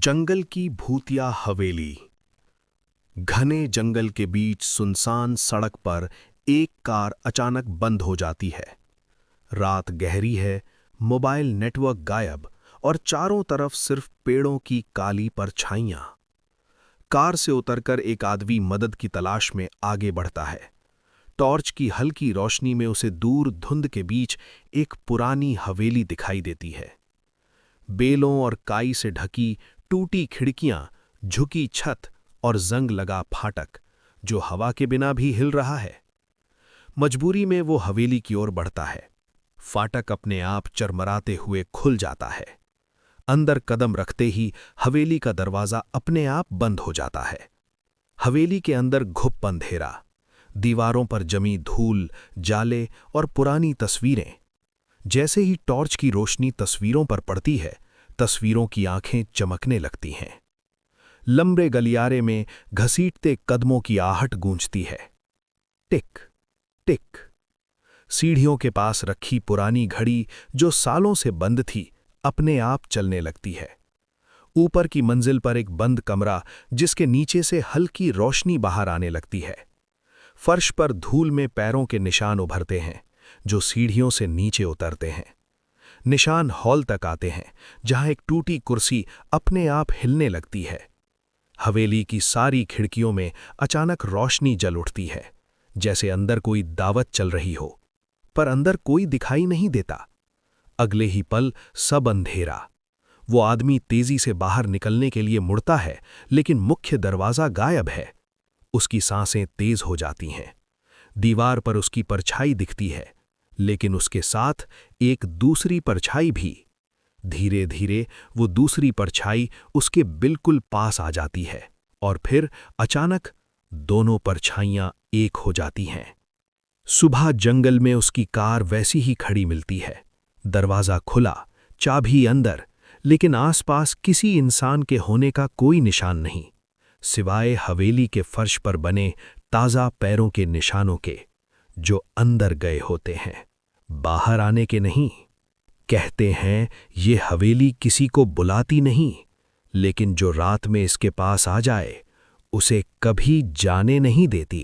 जंगल की भूतिया हवेली। घने जंगल के बीच सुनसान सड़क पर एक कार अचानक बंद हो जाती है। रात गहरी है, मोबाइल नेटवर्क गायब और चारों तरफ सिर्फ पेड़ों की काली परछाइयां। कार से उतरकर एक आदमी मदद की तलाश में आगे बढ़ता है। टॉर्च की हल्की रोशनी में उसे दूर धुंध के बीच एक पुरानी हवेली दिखाई देती है। बेलों और काई से ढकी टूटी खिड़कियां, झुकी छत और जंग लगा फाटक जो हवा के बिना भी हिल रहा है। मजबूरी में वो हवेली की ओर बढ़ता है। फाटक अपने आप चरमराते हुए खुल जाता है। अंदर कदम रखते ही हवेली का दरवाजा अपने आप बंद हो जाता है। हवेली के अंदर घुप अंधेरा, दीवारों पर जमी धूल, जाले और पुरानी तस्वीरें। जैसे ही टॉर्च की रोशनी तस्वीरों पर पड़ती है, तस्वीरों की आंखें चमकने लगती हैं। लंबे गलियारे में घसीटते कदमों की आहट गूंजती है। टिक टिक। सीढ़ियों के पास रखी पुरानी घड़ी जो सालों से बंद थी, अपने आप चलने लगती है। ऊपर की मंजिल पर एक बंद कमरा जिसके नीचे से हल्की रोशनी बाहर आने लगती है। फर्श पर धूल में पैरों के निशान उभरते हैं जो सीढ़ियों से नीचे उतरते हैं। निशान हॉल तक आते हैं जहां एक टूटी कुर्सी अपने आप हिलने लगती है। हवेली की सारी खिड़कियों में अचानक रोशनी जल उठती है, जैसे अंदर कोई दावत चल रही हो, पर अंदर कोई दिखाई नहीं देता। अगले ही पल सब अंधेरा। वो आदमी तेजी से बाहर निकलने के लिए मुड़ता है, लेकिन मुख्य दरवाजा गायब है। उसकी सांसें तेज हो जाती हैं। दीवार पर उसकी परछाई दिखती है, लेकिन उसके साथ एक दूसरी परछाई भी। धीरे धीरे वो दूसरी परछाई उसके बिल्कुल पास आ जाती है और फिर अचानक दोनों परछाइयां एक हो जाती हैं। सुबह जंगल में उसकी कार वैसी ही खड़ी मिलती है। दरवाजा खुला, चाबी अंदर, लेकिन आसपास किसी इंसान के होने का कोई निशान नहीं, सिवाय हवेली के फर्श पर बने ताज़ा पैरों के निशानों के, जो अंदर गए होते हैं, बाहर आने के नहीं। कहते हैं ये हवेली किसी को बुलाती नहीं, लेकिन जो रात में इसके पास आ जाए उसे कभी जाने नहीं देती।